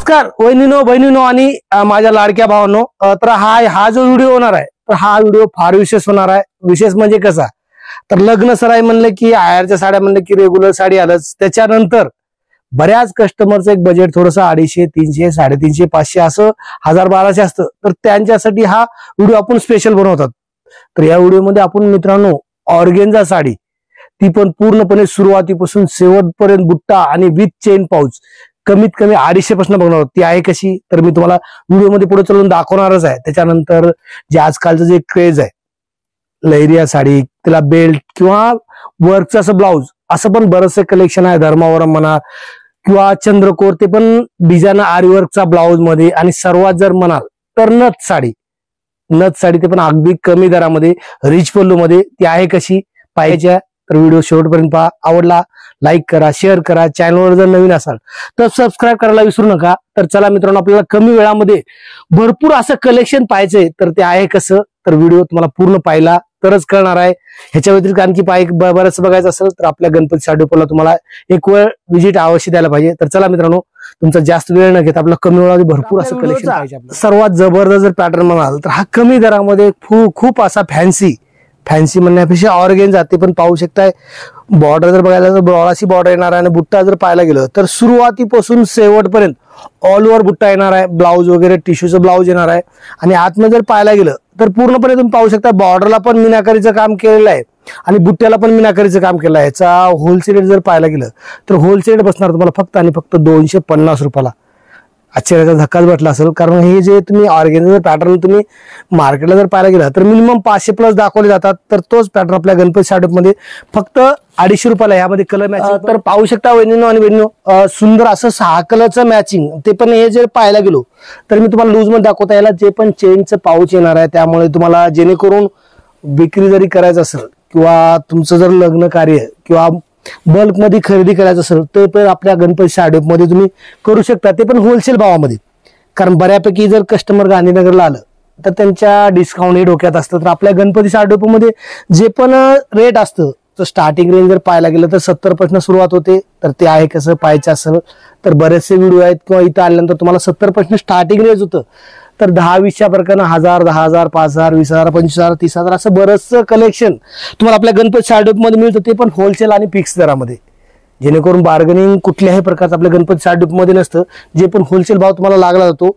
नमस्कार वहिनीनो बहिणीनो आणि माझ्या लाडक्या भावांनो, तर हा जो व्हिडिओ होणार आहे तर हा व्हिडिओ फार विशेष होणार आहे. विशेष म्हणजे कसा, तर लग्न सराई म्हणले की आयरच्या साड्या म्हणले की रेग्युलर साडी आलंच. त्याच्यानंतर बऱ्याच कस्टमरचं एक बजेट थोडंसं 250, 300, 350, 500 असं 1000-1200 असतं. तर त्यांच्यासाठी हा व्हिडिओ आपण स्पेशल बनवतात. तर या व्हिडिओमध्ये आपण मित्रांनो ऑर्गेन्झा साडी, ती पण पूर्णपणे सुरुवातीपासून शेवटपर्यंत बुट्टा आणि विथ चेन पाऊच कमीत कमी 250 पासून बघणार आहोत. ती आहे कशी, तर मी तुम्हाला व्हिडिओमध्ये पुढे चालून दाखवणारच आहे. त्याच्यानंतर जे आजकालचं जे क्रेज आहे, लहरिया साडी, त्याला बेल्ट किंवा वर्कचं असं ब्लाऊज, असं पण बरंचसं कलेक्शन आहे. धर्मावरम म्हणा किंवा चंद्रकोर, ते पण डिझाईन आरी वर्कचा ब्लाऊज मध्ये. आणि सर्वात जर म्हणाल तर नथ साडी ते पण अगदी कमी दरामध्ये रिच पल्लू मध्ये. ती आहे कशी पाहायच्या, तर व्हिडिओ शेवटपर्यंत पहा. आवडला लाईक करा, शेअर करा. चॅनलवर जर नवीन असाल तर सबस्क्राईब करायला विसरू नका. तर चला मित्रांनो, आपल्याला कमी वेळामध्ये भरपूर असं कलेक्शन पाहायचंय. तर ते आहे कसं, तर व्हिडिओ तुम्हाला पूर्ण पाहिला तरच कळणार आहे. ह्याच्या व्यतिरिक्त आणखी बरंच बघायचं असेल तर आपल्या गणपती साडीला तुम्हाला एक वेळ विजिट अवश्य द्यायला पाहिजे. तर चला मित्रांनो, तुमचा जास्त वेळ न घेता आपला कमी वेळामध्ये भरपूर असं कलेक्शन पाहिजे. सर्वात जबरदस्त जर पॅटर्न म्हणाल तर हा कमी दरामध्ये खूप असा फॅन्सी म्हणण्यापेक्षा ऑर्गेन्झा, ते पण पाहू शकताय. बॉर्डर जर बघायला तर ब्रॉडाची बॉर्डर येणार आहे. आणि बुट्टा जर पाहायला गेलं तर सुरुवातीपासून शेवटपर्यंत ऑल ओव्हर बुट्टा येणार आहे. ब्लाऊज वगैरे टिश्यूचं ब्लाऊज येणार आहे. आणि आतमध्ये जर पाहायला गेलं तर पूर्णपणे तुम्ही पाहू शकता, बॉर्डरला पण मीनाकारीचं काम केलेलं आहे आणि बुट्ट्याला पण मीनाकारीचं काम केलं आहे. याचा होलसेल रेट जर पाहायला गेलं तर होलसेल रेट बसणार तुम्हाला फक्त आणि फक्त 250 रुपयाला. आश्चर्याचा धक्काच बसला असेल, कारण हे जे तुम्ही ऑर्गेन्झा पॅटर्न तुम्ही मार्केटला जर पाहायला गेला तर मिनिमम 500 प्लस दाखवले जातात. तर तोच पॅटर्न आपल्या गणपती साडीमध्ये फक्त 250 रुपयाला. यामध्ये कलर मॅचिंग तर पाहू शकता वहिनीनो आणि बहिणीनो, सुंदर असं 6 कलरचं मॅचिंग. ते पण हे जर पाहायला गेलो तर मी तुम्हाला लूज मध्ये दाखवता याला जे पण चेनचं पाऊच येणार आहे. त्यामुळे तुम्हाला जेणेकरून विक्री जरी करायचं असेल किंवा तुमचं जर लग्न कार्य किंवा बल्क मध्ये खरेदी करायचं असेल तर पण आपल्या गणपती साडीमध्ये तुम्ही करू शकता. ते पण होलसेल भावामध्ये. कारण बऱ्यापैकी जर कस्टमर गांधीनगरला आलं तर त्यांच्या डिस्काउंट हे डोक्यात असतं. तर आपल्या गणपती साडीमध्ये जे पण रेट असतं, तर स्टार्टिंग रेंज जर पाहायला गेलं तर 70 पासून सुरुवात होते. तर ते आहे कसं पाहायचं असेल तर बरेचसे व्हिडिओ आहेत किंवा इथं आल्यानंतर तुम्हाला 70 पासून स्टार्टिंग रेंज होतं. तर 10-20च्या प्रकारे 1000, 10,000, 5,000, 20,000, 25,000, 30,000 असं बरंचसं कलेक्शन तुम्हाला आपल्या गणपती साडीमध्ये मिळतं. ते पण होलसेल आणि फिक्स दरामध्ये, जेणेकरून बार्गेनिंग कुठल्याही प्रकारचं आपल्या गणपती साडीमध्ये नसतं. जे पण होलसेल भाव तुम्हाला लागला जातो.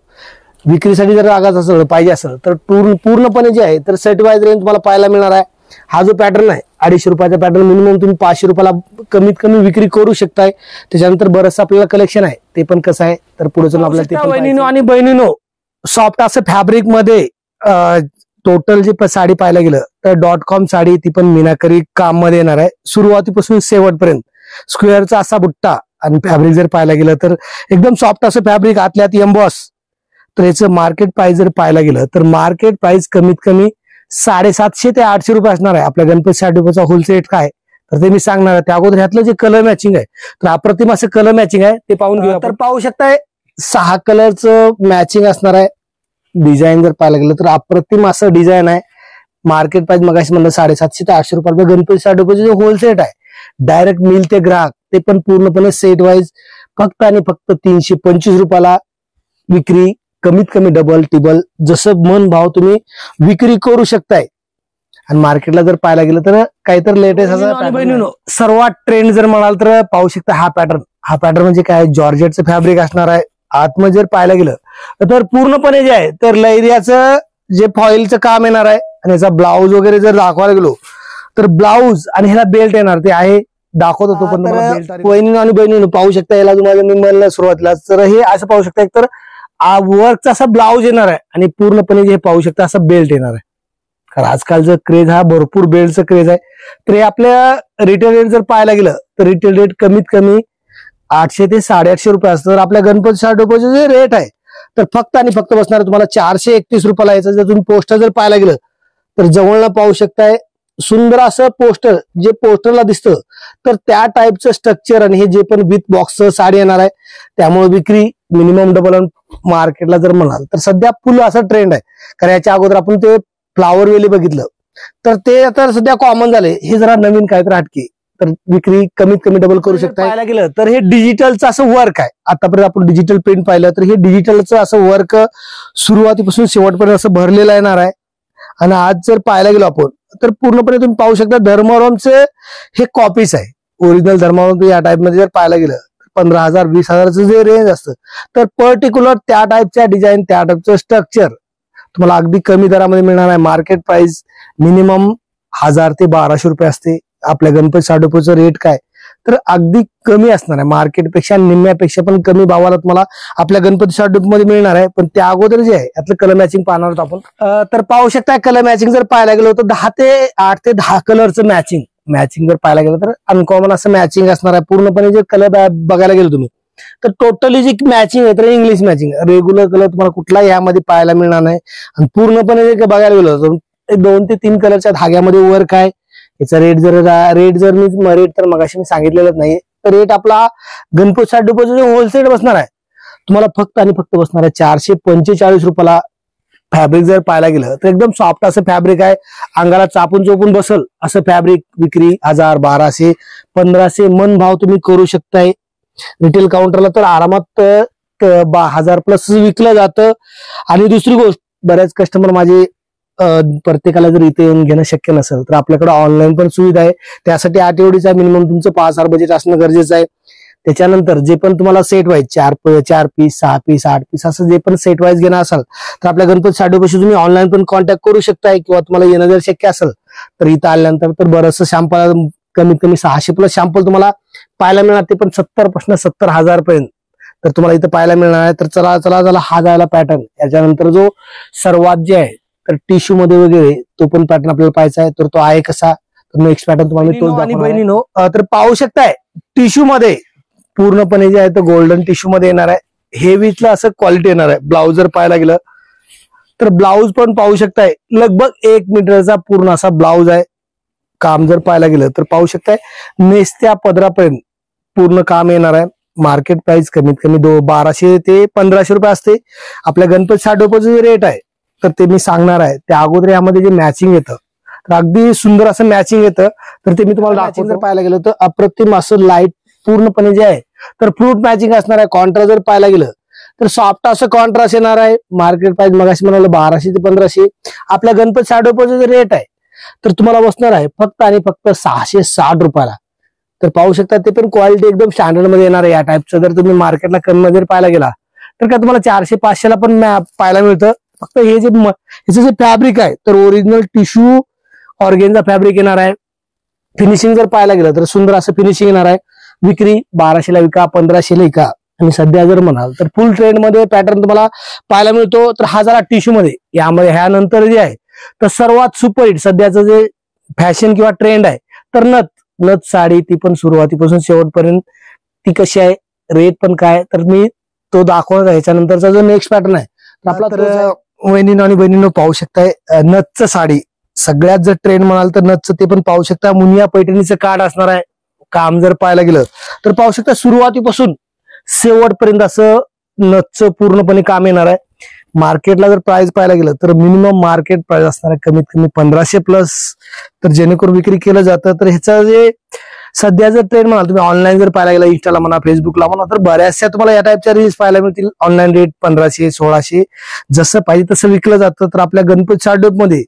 विक्रीसाठी जर लागायचं असेल पाहिजे असेल तर पूर्णपणे जे आहे तर सेट वाईज रेंज तुम्हाला पाहायला मिळणार आहे. हा जो पॅटर्न आहे 250 रुपयाचा पॅटर्न, मिनिमम तुम्ही 500 रुपयाला कमीत कमी विक्री करू शकताय. त्याच्यानंतर बरंचसं आपल्याला कलेक्शन आहे. ते पण कसं आहे तर पुढे चलून आपल्याला वहिनीनो आणि बहिणीनो, सॉफ्ट असं फॅब्रिक मध्ये टोटल जी साडी पाहायला गेलं तर .com साडी, ती पण मीनाकरी काम मध्ये येणार आहे. सुरुवातीपासून शेवटपर्यंत स्क्वेअरचा असा बुट्टा. आणि फॅब्रिक जर पाहायला गेलं तर एकदम सॉफ्ट असं फॅब्रिक, आतल्यात एम्बॉस. तर याचं मार्केट प्राइस जर पाहायला गेलं तर मार्केट प्राइस कमीत कमी 750 ते 800 रुपये असणार आहे. आपल्या गणपती साडीचा होलसेल रेट काय तर ते मी सांगणार आहे. त्या अगोदर ह्यातलं जे कलर मॅचिंग आहे तर अप्रतिम असं कलर मॅचिंग आहे, ते पाहून घेऊ. तर पाहू शकताय 6 कलरचं मॅचिंग असणार आहे. डिझाईन जर पाहायला गेलं तर अप्रतिम असं डिझाईन आहे. मार्केट प्राइस मगाशी म्हणलं 750 ते 800 रुपये. गणपती साडीचे जे होलसेल आहे डायरेक्ट मिल ते ग्राहक, ते पण पूर्णपणे सेट वाईज फक्त आणि फक्त 325 रुपयाला विक्री. कमीत कमी डबल टिबल जसं मन भाव तुम्ही विक्री करू शकताय. आणि मार्केटला जर पाहायला गेलं तर काहीतरी लेटेस्ट असं सर्वात ट्रेंड जर म्हणाल तर पाहू शकता हा पॅटर्न म्हणजे काय, जॉर्जेटचं फॅब्रिक असणार आहे. आतमध्ये जर पाहायला गेलं तर पूर्णपणे जे आहे तर लहरियाचं जे फॉइलचं काम येणार आहे. आणि याचा ब्लाऊज वगैरे जर दाखवायला गेलो तर ब्लाऊज आणि ह्याला बेल्ट येणार, ते आहे दाखवत होतो. पण वहिनी आणि बहिणीनं पाहू शकता, याला तुम्हाला मी म्हणलं सुरुवातीला तर हे असं पाहू शकता. एक तर वर्कचा असा ब्लाऊज येणार आहे आणि पूर्णपणे जे पाहू शकता असं बेल्ट येणार आहे. कारण आजकालचं क्रेज हा भरपूर बेल्टचं क्रेज आहे. तर हे आपल्या रिटेल रेट जर पाहायला गेलं तर रिटेल रेट कमीत कमी 800 ते 850 रुपये असतं. तर आपल्या गणपती साडीचे जे रेट आहे तर फक्त आणि फक्त बसणार तुम्हाला 431 रुपयाला. याचं जर तुम्ही पोस्टर जर पाहायला गेलं तर जवळनं पाहू शकताय सुंदर असं पोस्टर, जे पोस्टरला दिसतं तर त्या टाईपचं स्ट्रक्चर. आणि हे जे पण विथ बॉक्सचं साडी येणार आहे, त्यामुळे विक्री मिनिमम डबल. मार्केटला जर म्हणाल तर सध्या फुल असा ट्रेंड आहे. कारण याच्या अगोदर आपण ते फ्लावर वेली बघितलं तर ते आता सध्या कॉमन झाले. हे जरा नवीन काय तर हटके. तर विक्री कमीत कमी डबल करू शकता. पाहायला गेलं तर हे डिजिटलचं असं वर्क आहे. आतापर्यंत आपण डिजिटल प्रिंट पाहिलं तर हे डिजिटलचं असं वर्क सुरुवातीपासून शेवटपर्यंत असं भरलेलं येणार आहे. आणि आज जर पाहायला गेलो आपण तर पूर्णपणे तुम्ही पाहू शकता धर्मावरमचे हे कॉपीज आहे. ओरिजिनल धर्मावरम या टाईपमध्ये जर पाहायला गेलं 15,000 20,000चं जे रेंज असतं तर पर्टिक्युलर त्या टाईपच्या डिझाईन त्या टाईपचं स्ट्रक्चर तुम्हाला अगदी कमी दरामध्ये मिळणार आहे. मार्केट प्राइस मिनिमम 1000 ते 1200 रुपये असते. आपल्या गणपती साडोपचं रेट काय तर अगदी कमी असणार आहे. मार्केटपेक्षा निम्म्यापेक्षा पण कमी भावाला तुम्हाला आपल्या गणपती साडोपमध्ये मिळणार आहे. पण त्या अगोदर जे आहे यातलं कलर मॅचिंग पाहणार आहोत आपण. तर पाहू शकता कलर मॅचिंग जर पाहायला गेलो तर 8 ते 10 कलरचं मॅचिंग जर पाहायला गेलं तर अनकॉमन असं मॅचिंग असणार आहे. पूर्णपणे जे कलर बघायला गेलो तुम्ही तर टोटली जी मॅचिंग आहे तर इंग्लिश मॅचिंग, रेग्युलर कलर तुम्हाला कुठला यामध्ये पाहायला मिळणार नाही. आणि पूर्णपणे जे बघायला गेलो तर 2 ते 3 कलरच्या धाग्यामध्ये वर्क आहे. याचा रेट तर मगाशी मी सांगितलेलंच नाही. तर रेट आपला गणपती साडोपचं जे होलसेल बसणार आहे तुम्हाला फक्त आणि फक्त बसणार आहे 445 रुपयाला. फॅब्रिक जर पाहायला गेलं तर एकदम सॉफ्ट असं फॅब्रिक आहे. अंगाला चापून चोपून बसल असं फॅब्रिक. विक्री 1000 1200 1500 मन भाव तुम्ही करू शकताय. रिटेल काउंटरला तर आरामात 1000 प्लस विकलं जातं. आणि दुसरी गोष्ट बऱ्याच कस्टमर माझे प्रत्येकाला जर इथे येऊन घेणं शक्य नसेल तर आपल्याकडे ऑनलाईन पण सुविधा आहे. त्यासाठी 8 एवढीचा मिनिमम तुमचं 5000 बजेट असणं गरजेचं आहे. त्याच्यानंतर जे पण तुम्हाला set wise 4 piece 6 piece 8 piece असं जे पण सेट वाईज घेणं असेल तर आपल्या गणपती साडोपाशी तुम्ही ऑनलाईन पण कॉन्टॅक्ट करू शकताय. किंवा तुम्हाला येणं जर शक्य असेल तर इथं आल्यानंतर तर बरंचसं सॅम्पल कमीत कमी 600 प्लस सॅम्पल तुम्हाला पाहायला मिळणार. ते पण 70 पासून 70,000 पर्यंत तर तुम्हाला इथं पाहायला मिळणार आहे. तर चला हा जायला पॅटर्न. याच्यानंतर जो सर्वात जे आहे तर टिश्यू मध्ये वगैरे तो पण पॅटर्न आपल्याला पाहायचा आहे. तर तो आहे कसा तर नेक्स्ट पॅटर्न तुम्हाला तो आणि बहिणीनो तर पाहू शकताय टिश्यू मध्ये पूर्णपणे जे आहे तर गोल्डन टिश्यू मध्ये येणार आहे. हेवीतलं असं क्वालिटी येणार आहे. ब्लाऊज जर पाहायला गेलं तर ब्लाऊज पण पाहू शकताय लगभग 1 मीटरचा पूर्ण असा ब्लाऊज आहे. काम जर पाहायला गेलं तर पाहू शकताय नेसत्या पदरापर्यंत पूर्ण काम येणार आहे. मार्केट प्राइस कमीत कमी 1200 ते 1500 रुपये असते. आपल्या गणपती साडोपाचं जे रेट आहे तर ते मी सांगणार आहे. त्या अगोदर यामध्ये जे मॅचिंग येतं तर अगदी सुंदर असं मॅचिंग येतं. तर ते मी तुम्हाला दाखवतो. जर पाहायला गेलं तर अप्रतिम असं लाईट पूर्णपणे जे आहे तर फ्रूट मॅचिंग असणार आहे. कॉन्ट्रास्ट जर पाहायला गेलं तर सॉफ्ट असं कॉन्ट्रास्ट येणार आहे. मार्केट प्राइस मगाशी म्हणाल 1200 ते 1500. आपल्या गणपती साडोपाचं जे रेट आहे तर तुम्हाला बसणार आहे फक्त आणि फक्त 660 रुपयाला. तर पाहू शकता ते पण क्वालिटी एकदम स्टँडर्ड मध्ये येणार आहे. या टाईपचं जर तुम्ही मार्केटला कमी जर पाहायला गेला तर काय तुम्हाला 400-500 ला पण पाहायला मिळतं. फक्त हे जे ह्याचं जे फॅब्रिक आहे तर ओरिजिनल टिश्यू ऑर्गेन्झा फॅब्रिक येणार आहे. फिनिशिंग जर पाहायला गेलं तर सुंदर असं फिनिशिंग येणार आहे. विक्री 1200 ला विका 1500 ला विका. आणि सध्या जर म्हणाल तर फुल ट्रेंड मध्ये पॅटर्न तुम्हाला पाहायला मिळतो. तर हा जरा टिश्यू मध्ये यामध्ये ह्यानंतर जे आहे तर सर्वात सुपरहिट सध्याचं जे फॅशन किंवा ट्रेंड आहे तर नथ साडी ती पण सुरुवातीपासून शेवटपर्यंत ती कशी आहे रेट पण काय तर मी तो दाखवणार आहे. ह्याच्यानंतरचा जो नेक्स्ट पॅटर्न आहे तर आपला तर वहिनीनो आणि बहिणीनो पाहू शकताय नथचं साडी सगळ्यात जर ट्रेंड म्हणाल तर नथचं ते पण पाहू शकता. मुनिया पैठणीचं कार्ड असणार आहे. काम जर पाहायला गेलं तर पाहू शकता सुरुवातीपासून शेवटपर्यंत असं नथचं पूर्णपणे काम येणार आहे. मार्केटला जर प्राइस पाहायला गेलं तर मिनिमम मार्केट प्राइस असणार आहे कमीत कमी 1500 प्लस. तर जेणेकरून विक्री केलं जातं. तर ह्याचं जे सध्या जर ट्रेंड म्हणाल तुम्ही ऑनलाईन जर पाहायला गेला इंस्टाला म्हणा फेसबुकला म्हणा तर बऱ्याचशा तुम्हाला या टाईपच्या रील्स पाहायला मिळतील. ऑनलाईन रेट 1500-1600 जसं पाहिजे तसं विकलं जातं. तर आपल्या गणपती साडोपमध्ये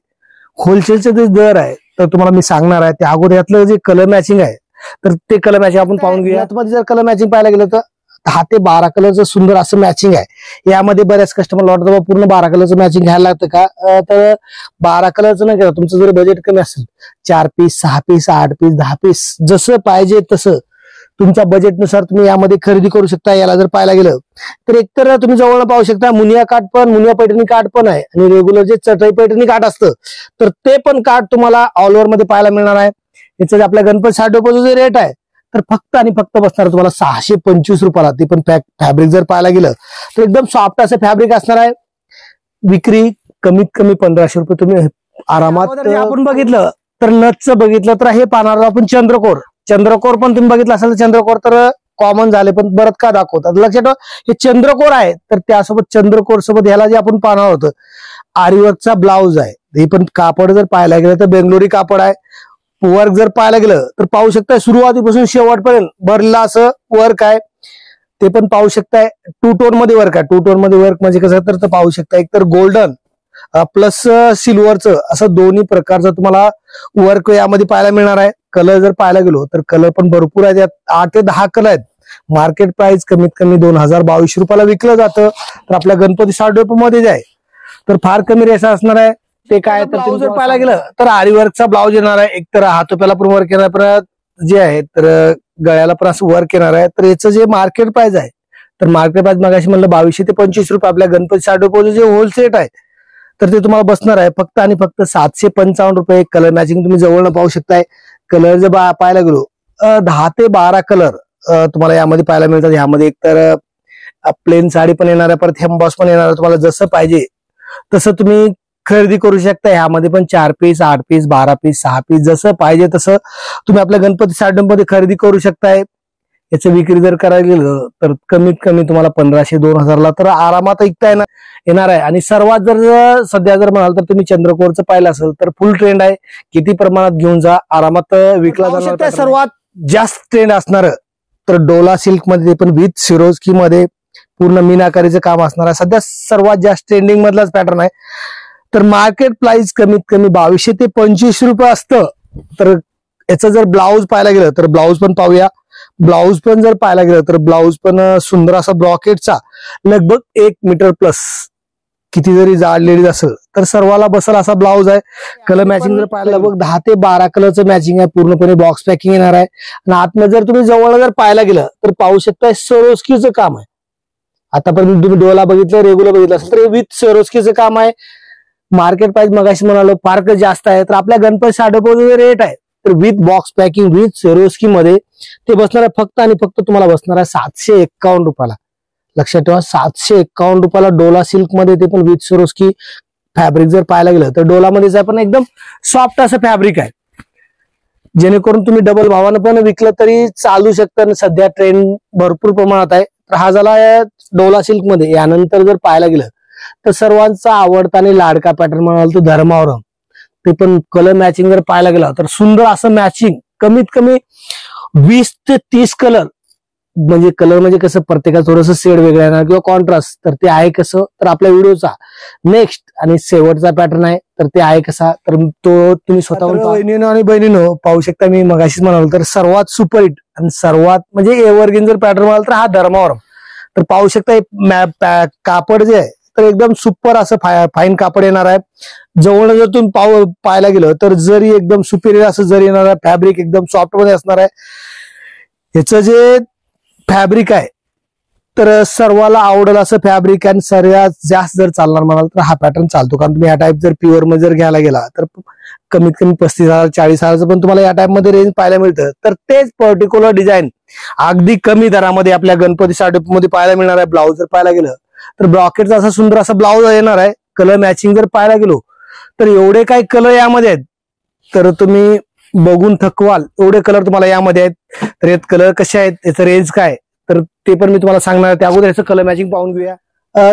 होलसेलचे जे दर आहे तर तुम्हाला मी सांगणार आहे. त्या अगोदर यातलं जे कलर मॅचिंग आहे तर ते कलर मॅचिंग आपण पाहून घेऊया. यामध्ये जर कलर मॅचिंग पाहायला गेलं तर 10 ते 12 कलरचं सुंदर असं मॅचिंग आहे. यामध्ये बऱ्याच कस्टमर वाटतं पूर्ण 12 कलरचं मॅचिंग घ्यायला लागतं का तर 12 कलरचं नाही का तुमचं जर बजेट कमी असेल 4 पीस 6 पीस 8 पीस 10 पीस जसं पाहिजे तसं तुमच्या बजेटनुसार तुम्ही यामध्ये खरेदी करू शकता. याला जर पाहायला गेलं तर एकतर तुम्ही जवळ पाहू शकता मुनिया काठ पण मुनिया पैठणी काठ पण आहे. आणि रेग्युलर जे चटई पैठणी काठ असतं तर ते पण काठ तुम्हाला ऑल ओव्हर मध्ये पाहायला मिळणार आहे. याचं आपल्या गणपती साडोपाचं जे रेट आहे तर फक्त आणि फक्त बसणार तुम्हाला 625 रुपयाला. ते पण फॅब्रिक जर पाहायला गेलं तर एकदम सॉफ्ट असं फॅब्रिक असणार आहे. विक्री कमीत कमी 1500 रुपये तुम्ही आरामात. आपण बघितलं तर नथचं बघितलं तर हे पाहणार आपण चंद्रकोर पण तुम्ही बघितलं असेल. चंद्रकोर तर कॉमन झाले पण बरंच का दाखवतात. लक्षात ठेवा हे चंद्रकोर आहे. तर त्यासोबत चंद्रकोर सोबत ह्याला जे आपण पाहणार होतं आरीवर्कचा ब्लाऊज आहे. हे पण कापड जर पाहायला गेलं तर बेंगलोरी कापड आहे. वर्क जर पाहायला गेलं तर पाहू शकताय सुरुवातीपासून शेवटपर्यंत भरला असं वर्क आहे, ते पण पाहू शकताय. टू टोन मध्ये वर्क आहे. टू टोन मध्ये वर्क म्हणजे कसं तर पाहू शकता, एक तर गोल्डन प्लस सिल्वरचं असं दोन्ही प्रकारचं तुम्हाला वर्क यामध्ये पाहायला मिळणार आहे. कलर जर पाहायला गेलो तर कलर पण भरपूर आहेत, 8 ते 10 कलर आहेत. मार्केट प्राइस कमीत कमी 2022 रुपयाला विकलं जातं. तर आपल्या गणपती साडेप मध्ये जे आहे तर फार कमी रेट असणार आहे. ते काय तर ब्लाऊज जर पाहायला गेलं तर आरी वर्कचा ब्लाऊज येणार आहे, एक तर हातोप्याला पण वर्क येणार, परत जे आहे तर गळ्याला पण असं वर्क येणार आहे. तर याचं जे मार्केट प्राइस आहे तर मार्केट प्राइस मगाशी म्हणलं 2200 ते 2500 रुपये. आपल्या गणपती साडेप जे होलसेल आहे तर ते तुम्हाला बसणार आहे फक्त आणि फक्त 755 रुपये. कलर मॅचिंग तुम्ही जवळनं पाहू शकताय. कलर जर पाहायला गेलो 10 ते 12 कलर तुम्हाला यामध्ये पाहायला मिळतात. यामध्ये एक तर प्लेन साडी पण येणार आहे, परत हेम्बॉस पण येणार आहे. तुम्हाला जसं पाहिजे तसं तुम्ही खरेदी करू शकता. ह्यामध्ये पण 4 पीस, 8 पीस, 12 पीस, 6 पीस जसं पाहिजे तसं तुम्ही आपल्या गणपती साडेप मध्ये खरेदी करू शकताय. याचं विक्री जर करायला गेलं तर कमीत कमी तुम्हाला 1500-2000 तर आरामात ऐकता येणार आहे. आणि सर्वात जर सध्या जर म्हणाल तर तुम्ही चंद्रकोरचं पाहिलं असेल तर फुल ट्रेंड आहे. किती प्रमाणात घेऊन जा, आरामात विकला जाणार. सर्वात जास्त ट्रेंड असणार तर डोला सिल्क मध्ये, पण विथ सिरोस्की मध्ये पूर्ण मीनाकारीचं काम असणार आहे. सध्या सर्वात जास्त ट्रेंडिंग मधलाच पॅटर्न आहे. तर मार्केट प्राइस कमीत कमी 2200 ते 2500 रुपये असतं. तर याचं जर ब्लाऊज पाहायला गेलं तर ब्लाऊज पण पाहूया. ब्लाऊज पण जर पाहायला गेलं तर ब्लाऊज पण सुंदर असा ब्रॉकेटचा लगभग 1 मीटर प्लस, किती जरी जाड लेडीज असेल तर सर्वाला बसल असा ब्लाऊज आहे. कलर मॅचिंग जर पाहिलं लगभग 10 ते 12 कलरचं मॅचिंग आहे. पूर्णपणे बॉक्स पॅकिंग येणार आहे. आणि आतमध्ये जर तुम्ही जवळ जर पाहायला गेलं तर पाहू शकता सरोस्कीचं काम आहे. आतापर्यंत तुम्ही डोला बघितलं, रेग्युलर बघितलं असेल तर विथ सरोस्कीचं काम आहे. मार्केट प्राइस मगाशी म्हणालो फारच जास्त आहे. तर आपल्या गणपती साडेप जे रेट आहे तर with box packing with Swarovski मध्ये ते बसणार आहे फक्त आणि फक्त तुम्हाला बसणार आहे 751 रुपयाला. लक्षात ठेवा 751 रुपयाला डोला सिल्क मध्ये, ते पण विथ सरोस्की. फॅब्रिक जर पाहायला गेलं तर डोला मध्येच आहे, पण एकदम सॉफ्ट असं फॅब्रिक आहे, जेणेकरून तुम्ही डबल भावानं पण विकलं तरी चालू शकतं. सध्या ट्रेंड भरपूर प्रमाणात आहे. तर हा झाला डोला सिल्क मध्ये. यानंतर जर पाहायला गेलं तर सर्वांचा आवडता आणि लाडका पॅटर्न म्हणाल तो धर्मावरम. ते पण कलर मॅचिंग जर पाहायला गेला तर सुंदर असं मॅचिंग, कमीत कमी 20 ते 30 कलर. म्हणजे कलर म्हणजे कसं प्रत्येकाचं थोडंसं शेड वेगळं येणार किंवा कॉन्ट्रास्ट. तर ते आहे कसं तर आपल्या व्हिडिओचा नेक्स्ट आणि शेवटचा पॅटर्न आहे तर ते आहे कसा तर तो तुम्ही स्वतःहून बहिणीनो आणि बहिणीनो पाहू शकता. मी मगाशीच म्हणालो तर सर्वात सुपरहिट आणि सर्वात म्हणजे एव्हरग्रीन जर पॅटर्न म्हणाल तर हा धर्मावरम. तर पाहू शकता कापड जे आहे तर एकदम सुपर असं फाईन कापड येणार आहे. जवळ जर तुम्ही पाहायला गेलं तर जरी एकदम सुपिरियर असं जरी येणार आहे. फॅब्रिक एकदम सॉफ्ट मध्ये असणार आहे. ह्याचं जे फॅब्रिक आहे तर सर्वाला आवडेल असं फॅब्रिक. आणि सर्वात जास्त जर चालणार म्हणाल तर हा पॅटर्न चालतो. कारण तुम्ही या टाईप जर प्युअर मध्ये जर घ्यायला गेला तर कमीत कमी 35,000-40,000 पण तुम्हाला या टाईप मध्ये रेंज पाहायला मिळतं. तर तेच पर्टिक्युलर डिझाईन अगदी कमी दरामध्ये आपल्या गणपती साडेप मध्ये पाहायला मिळणार आहे. ब्लाऊज जर पाहायला गेलं तर ब्रॉकेटचा असा सुंदर असा ब्लाऊज येणार आहे. कलर मॅचिंग जर पाहायला गेलो तर एवढे काही कलर यामध्ये आहेत तर तुम्ही बघून थकवाल एवढे कलर तुम्हाला यामध्ये आहेत. तर यात कलर कसे आहेत, याचं रेंज काय, तर ते पण मी तुम्हाला सांगणार आहे. त्या अगोदर याचं कलर मॅचिंग पाहून घेऊया.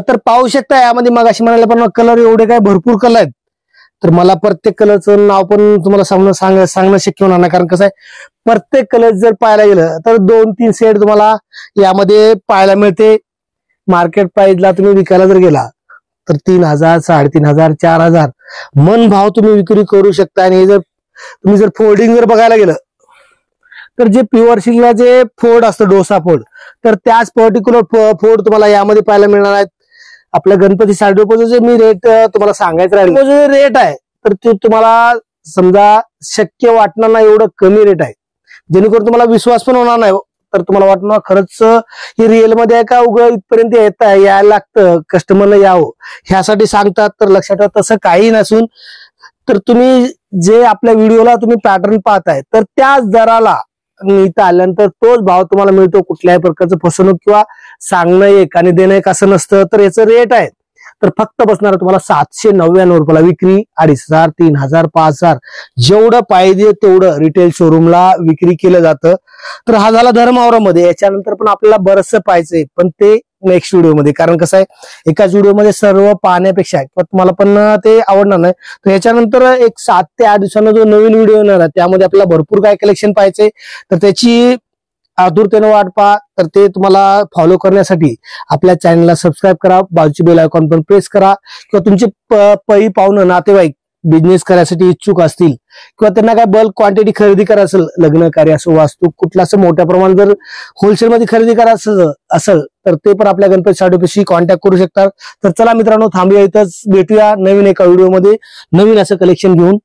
तर पाहू शकता यामध्ये मगाशी म्हणाले पण कलर एवढे काय भरपूर कलर आहेत. तर मला प्रत्येक कलरचं नाव पण तुम्हाला सांगणं शक्य होणार नाही. कारण कसं आहे प्रत्येक कलर जर पाहायला गेलं तर 2-3 शेड तुम्हाला यामध्ये पाहायला मिळते. मार्केट प्राइसला तुम्ही विकायला जर गेला तर 3,000, 3,500, 4,000 मन भाव तुम्ही विक्री करू शकता. आणि जर तुम्ही जर फोल्डिंग जर बघायला गेलं तर जे प्युअर सिल्कला जे फोल्ड असतं डोसा फोल्ड तर त्याच पर्टिक्युलर फोल्ड तुम्हाला यामध्ये पाहायला मिळणार आहेत. आपल्या गणपती साडेपोचं जे मी रेट तुम्हाला सांगायचं राहील जे रेट आहे तर ते तुम्हाला समजा शक्य वाटणार नाही एवढं कमी रेट आहे, जेणेकरून तुम्हाला विश्वास पण होणार नाही. तर तुम्हाला वाटणार खरंच हे रिअल मध्ये आहे का, उगा इथपर्यंत येत आहे, यायला लागतं कस्टमरला यावं ह्यासाठी सांगतात. तर लक्षात ठेवा तसं काही नसून तर तुम्ही जे आपल्या व्हिडिओला तुम्ही पॅटर्न पाहताय तर त्याच दराला इथं आल्यानंतर तोच भाव तुम्हाला मिळतो. कुठल्याही प्रकारचं फसवणूक किंवा सांगणं एक आणि देणं एक असं नसतं. तर याचं रेट आहे तर फक्त बसणार तुम्हाला 799 रुपयाला. विक्री 2,500, 3,000, 5,000 जेवढं पाहिजे तेवढं रिटेल शोरूमला विक्री केलं जातं. तर हा झाला धर्मावरम मध्ये. याच्यानंतर पण आपल्याला बरचसं पाहायचंय पण ते नेक्स्ट व्हिडिओमध्ये, कारण कसं आहे एकाच व्हिडिओमध्ये सर्व पाहण्यापेक्षा किंवा तुम्हाला पण ते आवडणार नाही. तर याच्यानंतर एक 7 ते 8 दिवसांना जो नवीन व्हिडिओ येणार आहे त्यामध्ये आपल्याला भरपूर काय कलेक्शन पाहायचे, तर त्याची आतुरतेने वाट पहा. तर ते तुम्हाला फॉलो करण्यासाठी आपल्या चॅनलला सबस्क्राईब करा, बाजूची बेल आयकॉन पण प्रेस करा. किंवा तुमचे पै पाहुणे नातेवाईक बिझनेस करायसाठी इच्छुक असतील किंवा त्यांना काय बल्क क्वांटिटी खरेदी करायचं असेल, लग्न कार्य असो, वास्तू कुठला असं मोठ्या प्रमाणात जर होलसेलमध्ये खरेदी करायचं असेल तर ते पण आपल्या गणपती साडीपाशी कॉन्टॅक्ट करू शकतात. तर चला मित्रांनो, थांबूया इथंच, भेटूया नवीन एका व्हिडिओमध्ये नवीन असं कलेक्शन घेऊन.